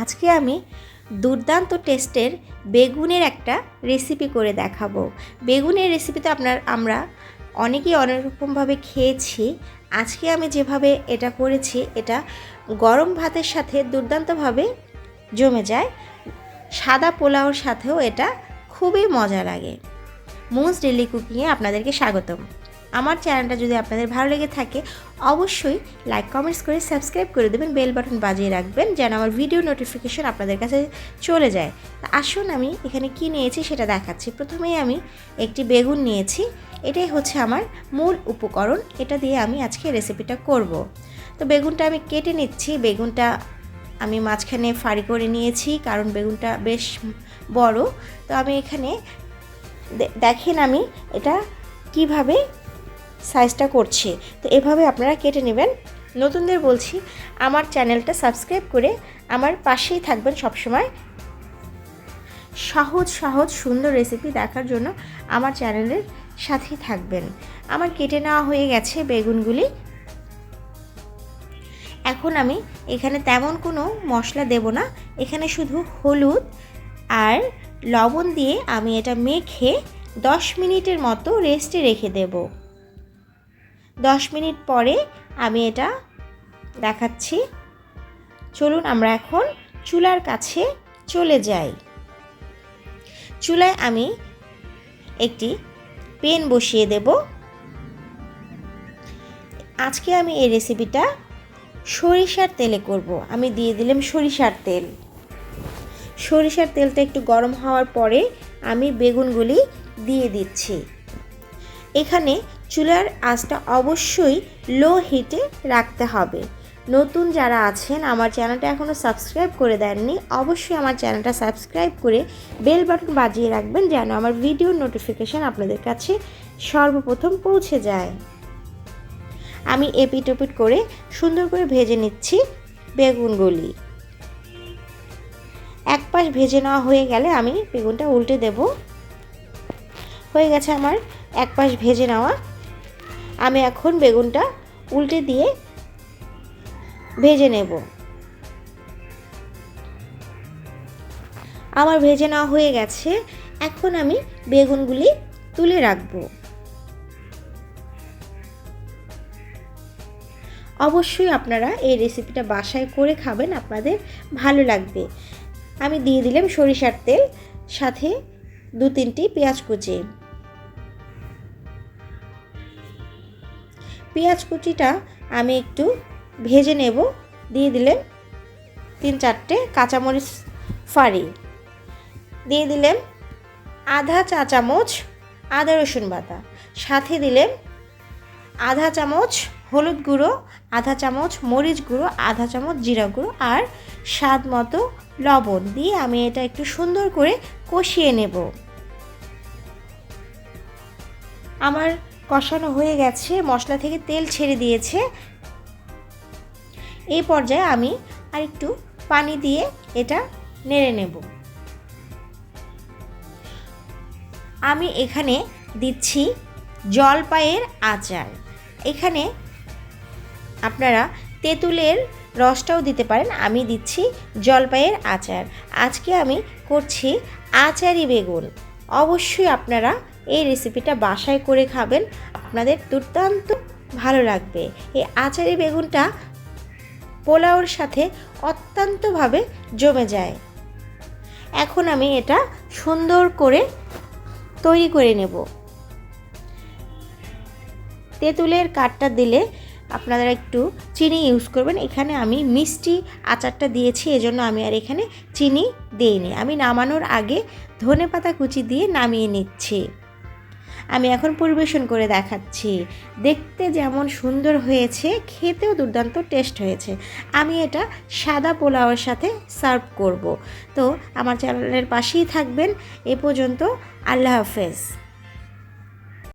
আজকে আমি দুর্দান্ত টেস্টের বেগুনের একটা রেসিপি করে দেখাবো। বেগুনের রেসিপি তো আমরা অনেকেই অনেক রকমভাবে খেয়েছি। আজকে আমি যেভাবে এটা করেছি, এটা গরম ভাতের সাথে দুর্দান্তভাবে জমে যায়। সাদা পোলাওর সাথেও এটা খুবই মজা লাগে। মুনস ডেইলি কুকিংয়ে আপনাদেরকে স্বাগতম। আমার চ্যানেলটা যদি আপনাদের ভালো লেগে থাকে অবশ্যই লাইক কমেন্টস করে সাবস্ক্রাইব করে দেবেন, বেল বাটন বাজিয়ে রাখবেন যেন আমার ভিডিও নোটিফিকেশন আপনাদের কাছে চলে যায়। তা আসুন আমি এখানে কি নিয়েছি সেটা দেখাচ্ছি। প্রথমেই আমি একটি বেগুন নিয়েছি, এটাই হচ্ছে আমার মূল উপকরণ। এটা দিয়ে আমি আজকে রেসিপিটা করব। তো বেগুনটা আমি কেটে নিচ্ছি। বেগুনটা আমি মাঝখানে ফাড়ি করে নিয়েছি কারণ বেগুনটা বেশ বড়। তো আমি এখানে দেখেন আমি এটা কিভাবে সাইজটা করছি। তো এভাবে আপনারা কেটে নেবেন। নতুনদের বলছি আমার চ্যানেলটা সাবস্ক্রাইব করে আমার পাশেই থাকবেন সবসময়। সহজ সুন্দর রেসিপি দেখার জন্য আমার চ্যানেলের সাথেই থাকবেন। আমার কেটে নেওয়া হয়ে গেছে বেগুনগুলি। এখন আমি এখানে তেমন কোনো মশলা দেব না, এখানে শুধু হলুদ আর লবণ দিয়ে আমি এটা মেখে 10 মিনিটের মতো রেস্টে রেখে দেব। 10 মিনিট পরে আমি এটা দেখাচ্ছি। চলুন আমরা এখন চুলার কাছে চলে যাই। চুলায় আমি একটি প্যান বসিয়ে দেব। আজকে আমি এই রেসিপিটা সরিষার তেলে করব। আমি দিয়ে দিলাম সরিষার তেল। সরিষার তেলটা একটু গরম হওয়ার পরে আমি বেগুনগুলি দিয়ে দিচ্ছি। এখানে চুলার আঁচটা অবশ্যই লো হিটে রাখতে হবে। নতুন যারা আছেন আমার চ্যানেলটা এখনও সাবস্ক্রাইব করে দেননি, অবশ্যই আমার চ্যানেলটা সাবস্ক্রাইব করে বেল বাটন বাজিয়ে রাখবেন যেন আমার ভিডিওর নোটিফিকেশান আপনাদের কাছে সর্বপ্রথম পৌঁছে যায়। আমি এপিট ওপিট করে সুন্দর করে ভেজে নিচ্ছি বেগুনগুলি। এক পাশ ভেজে নেওয়া হয়ে গেলে আমি বেগুনটা উল্টে দেব। হয়ে গেছে আমার এক পাশ ভেজে নেওয়া। আমি এখন বেগুনটা উল্টে দিয়ে ভেজে নেব। আমার ভেজে নেওয়া হয়ে গেছে। এখন আমি বেগুনগুলি তুলে রাখব। অবশ্যই আপনারা এই রেসিপিটা বাসায় করে খাবেন, আপনাদের ভালো লাগবে। আমি দিয়ে দিলাম সরিষার তেল, সাথে 2-3টি পেঁয়াজ কুচি। পেঁয়াজ কুচিটা আমি একটু ভেজে নেব। দিয়ে দিলাম 3-4টে কাঁচামরিচ ফাড়ি। দিয়ে দিলাম আধা চা চামচ আদা রসুন বাটা। সাথে দিলাম আধা চামচ হলুদ গুঁড়ো, আধা চামচ মরিচ গুঁড়ো, আধা চামচ জিরা গুঁড়ো আর স্বাদ মতো লবণ দিয়ে আমি এটা একটু সুন্দর করে কষিয়ে নেব। আমার কষানো হয়ে গেছে, মশলা থেকে তেল ছেড়ে দিয়েছে। এই পর্যায়ে আমি আরেকটু পানি দিয়ে এটা নেড়ে নেব। আমি এখানে দিচ্ছি জলপাইয়ের আচার। এখানে আপনারা তেঁতুলের রসটাও দিতে পারেন, আমি দিচ্ছি জলপাইয়ের আচার। আজকে আমি করছি আচারি বেগুন। অবশ্যই আপনারা এই রেসিপিটা বাসায় করে খাবেন, আপনাদের দুর্দান্ত ভালো লাগবে। এই আচারি বেগুনটা পোলাওর সাথে অত্যন্তভাবে জমে যায়। এখন আমি এটা সুন্দর করে তৈরি করে নেব। তেঁতুলের কাঠটা দিলে আপনারা একটু চিনি ইউজ করবেন। এখানে আমি মিষ্টি আচারটা দিয়েছি, এজন্য আমি আর এখানে চিনি দিইনি। আমি নামানোর আগে ধনেপাতা কুচি দিয়ে নামিয়ে নিচ্ছি। আমি এখন পরিবেশন করে দেখাচ্ছি। দেখতে যেমন সুন্দর হয়েছে, খেতেও দুর্দান্ত টেস্ট হয়েছে। আমি এটা সাদা পোলাওয়ের সাথে সার্ভ করব। তো আমার চ্যানেলের পাশেই থাকবেন। এ পর্যন্ত আল্লাহ হাফেজ।